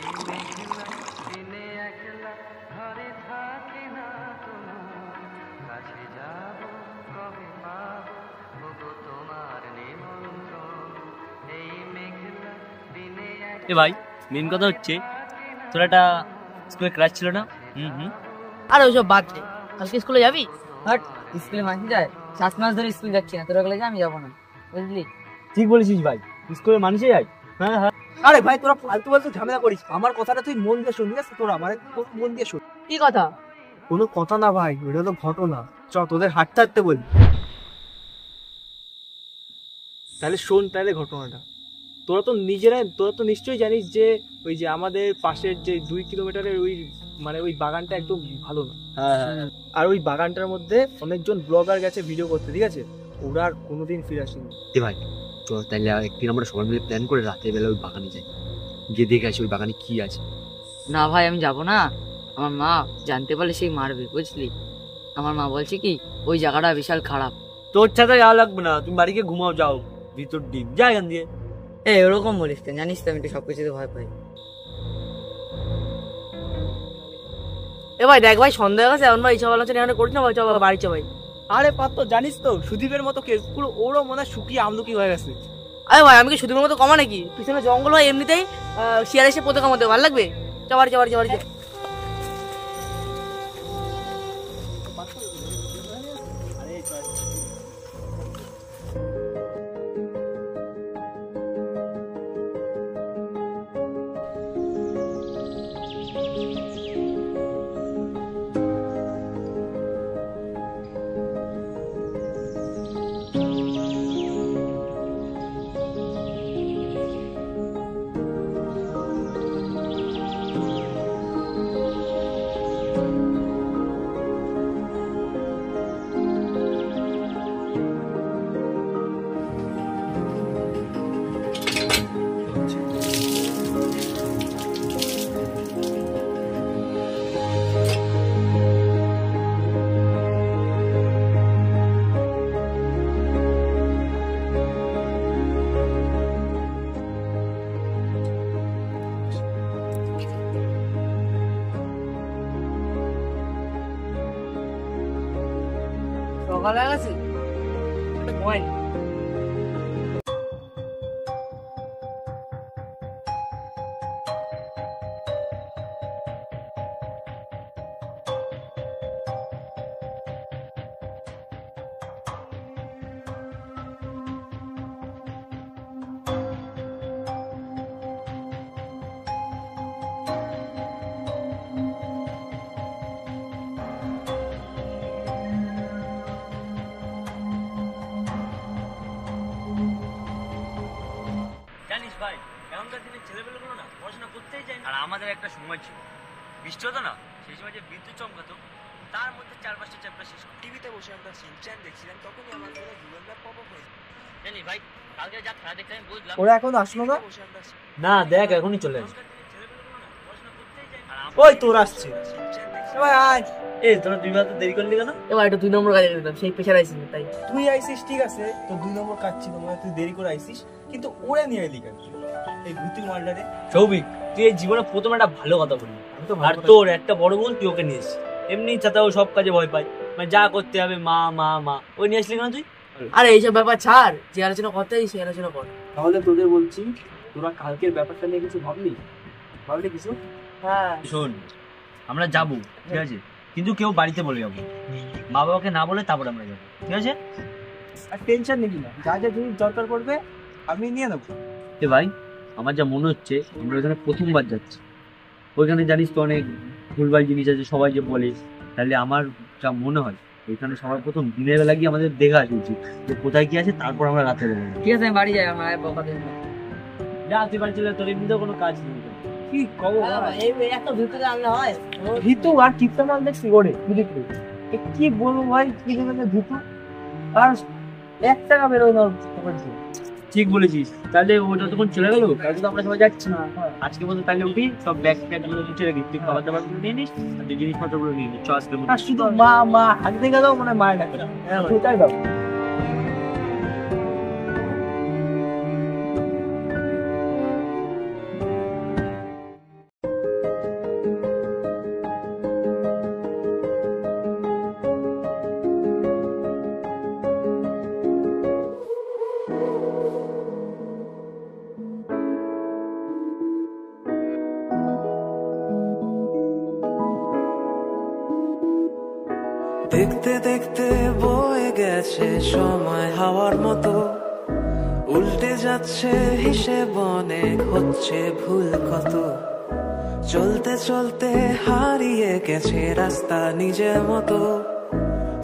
মেঘলা দিনে একলা ঘরে থাকি না কোনো, কাছে যাব কবে পাবো ওগো তোমার নিমন্ত্রণ। এই মেঘলা দিনে এ ভাই মেন কথা হচ্ছে তোর একটা স্কুলে ক্লাস ছিল না? আরে ওইসব বাদ দে, কালকে স্কুলে যাবি? হাট, স্কুলে মাসি যায়? 7 মাস ধরে স্কুল যাচ্ছি না, তোরা গেলে আমি যাবো না, বুঝলি? ঠিক বলেছিস ভাই, স্কুলে মানুষই যায়। হ্যাঁ হ্যাঁ। আরে ভাই তোরা ফালতু ফালতু ঝামেলা করিস, আমার কথাটা তুই মন দিয়ে শুন, ঠিক আছে? তোরা আমার মন দিয়ে শুন। কি কথা? কোনো কথা না ভাই, ওটা তো ঘটনা। চ তোদের হাঁটতে হাঁটতে বলি। তাহলে শোন তাহলে ঘটনাটা। তোরা তো নিশ্চয়ই জানিস যে ওই যে আমাদের পাশের যে 2 কিলোমিটারের ওই মানে ওই বাগানটা একদম ভালো না। হ্যাঁ। আর ওই বাগানটার মধ্যে অনেকজন ব্লগার গেছে ভিডিও করতে, ঠিক আছে? ওরা আর কোনোদিন ফিরে আসেনি। এ ভাই চল তাহলে একদিন আমরা সবাই মিলে প্ল্যান করে রাতের বেলা ওই বাগানে যাই, গিয়ে দেখে আসি ওই বাগানে কি আছে। না ভাই আমি যাবো না, আমার মা জানতে পারলে সেই মারবে, বুঝলি? আমার মা বলছে কি ওই জায়গাটা বিশাল খারাপ। তোর সাথে যাওয়া লাগবে না, তুমি বাড়িকে ঘুমাও, যাও ভিতর ডিম যা এখান দিয়ে। ওরকম বলিস কেন? জানিস তো আমি তো সবকিছুতে ভয় পাই। ভাই দেখ ভাই, সন্ধ্যা হয়ে গেছে, এখন ভাই এইসব আলোচনা এখানে করিস না ভাই, চল বাড়ি চল ভাই। আরে পাত্র জানিস তো সুদীপের মতো কেস পুরো ওরও মনে হয় শুকিয়ে আমলকি হয়ে গেছে। আরে ভাই আমি কি শুধুর মতো কমা নাকি? পিছনে জঙ্গল হয়, এমনিতেই শিয়াল এসে পোতে কামাতে ভালো লাগবে। চল বাড়ি চল। সকাল হয়ে গেছে, একটা ঘুমাই। জানিস ভাই এখনকার দিনে ছেলেপেলেগুলো না পড়াশোনা করতেই যায় না। আর আমাদের একটা সময় ছিল, বৃষ্টি হতো না, সেই সময় যে বিদ্যুৎ চমকাতো, তার মধ্যে 4-5টা চ্যাপ্টার শেষ করতো। টিভিতে বসে আমরা সিনচ্যান দেখছিলাম, তখনই আমার মনে গুগল ম্যাপ পপ আপ হয়েছে। জানিস ভাই কালকে যা খেলা দেখতে আমি বুঝলাম ওরা এখন আসলো না? না, দেখ এখনই চলে আসে। ওই তোর আসছে ভাই, আয়। এই তোরা 2 বার তো দেরি করলি কেন? এবার একটু 2 নম্বর কাজে দিলাম, সেই পেশার আইসি তাই। তুই আইসিস ঠিক আছে, তো 2 নম্বর কাজ ছিল, মানে তুই দেরি করে আইসিস, কিন্তু ওরে নিয়ে এলি কেন এই ভূতির মালটারে? সৌভিক তুই এই জীবনে প্রথম একটা ভালো কথা বললি, আমি তো আর তোর একটা বড় বোন তুই ওকে নিয়ে এসেছিস। এমনি চাতা ও সব কাজে ভয় পায়, মানে যা করতে হবে মা মা মা, ওই নিয়ে আসলি কেন তুই? আরে এইসব ব্যাপার ছাড়, যে আলোচনা করতে হয় সেই আলোচনা কর। তাহলে তোদের বলছি, তোরা কালকের ব্যাপারটা নিয়ে কিছু ভাবলি কিছু? হ্যাঁ শোন, আমরা যাবো ঠিক আছে, কিন্তু কেউ বাড়িতে বলে যাবো, মা বাবাকে না বলে তারপর আমরা যাবো, ঠিক আছে? আর টেনশন নিবি না, যা যা জিনিস দরকার পড়বে আমি নিয়ে নেবো। এ ভাই আমার যা মনে হচ্ছে আমরা ওখানে প্রথমবার যাচ্ছি, ওইখানে জানিস তো অনেক ভুলভাল জিনিস আছে সবাই যে বলে, তাহলে আমার যা মনে হয় ওইখানে সবার প্রথম দিনের বেলা গিয়ে আমাদের দেখা আসা উচিত যে কোথায় কি আছে, তারপর আমরা রাতে যাবো। ঠিক আছে, আমি বাড়ি যাই, আমার মায়ের বকা দেবে। যা তুই বাড়ি চলে, তোর এমনিতেও কোনো কাজ নেই। কি কবো এই একটা ভিতরে আনলে হয়? ভিতু আর কিপটা মাল দেখছি ওরে বুঝলি, কি বলবো ভাই, কি দেবে ভিতু আর 1 টাকা বেরোয় না। ঠিক বলেছিস, তাহলে ও যতক্ষণ চলে গেল কালকে তো আমরা সবাই যাচ্ছি না, আজকে মতো তাহলে উঠি, সব ব্যাগ ট্যাগ গুলো মুছে রাখি, তুই খাবার দাবার গুলো নিয়ে নিস আর জিনিসপত্র গুলো নিয়ে নিস। চ আজকে শুধু মা মা হাঁটতে গেলেও মানে মায়ের ডাকে, সেটাই দাও। দেখতে দেখতে বয়ে গেছে সময় হাওয়ার মতো, উল্টে যাচ্ছে হিসেব অনেক, হচ্ছে ভুল কত। চলতে চলতে হারিয়ে গেছে রাস্তা নিজের মতো,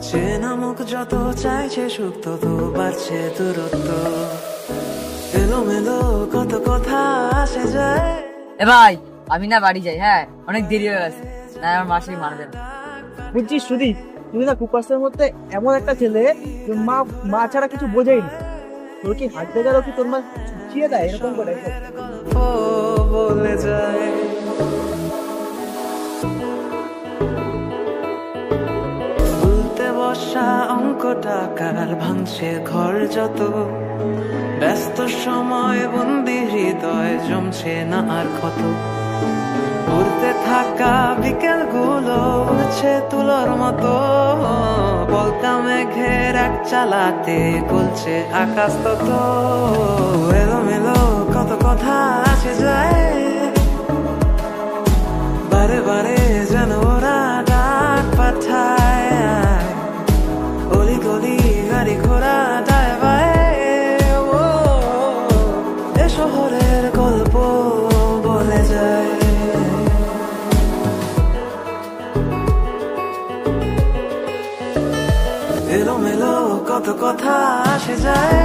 চেনা মুখ যত চাইছে সুখ তত বাড়ছে দূরত্ব। এলোমেলো কত কথা আসে যায়। এ ভাই আমি না বাড়ি যাই, হ্যাঁ অনেক দেরি হয়ে গেছে, না আমার মাসি মারবে না। বুঝছিস সুদীপ, তুমি না কুপাসের মধ্যে এমন একটা ছেলে যে মা ছাড়া কিছু বোঝেই না। তোর কি হাঁটতে গেল কি তোর মা চুচিয়ে দেয় এরকম করে? ও বলে যায় ভুলতে বসা অঙ্ক টাকার ভাঙছে ঘর যত, ব্যস্ত সময় বন্দি হৃদয় জমছে না আর কত। উড়তে থাকা বিকেল গুলো উড়ছে তুলোর মতো, বলকা মেঘের এক চালাতে গলছে আকাশ তত। এলোমেলো কত কথা আসে যায়, বারে বারে যেন ওরা ডাক পাঠায়। অলি গলি গাড়ি ঘোড়া দায় বায়, ও এ শহরের গল্প বলে যায়। এলোমেলো কত কথা আসে যায়,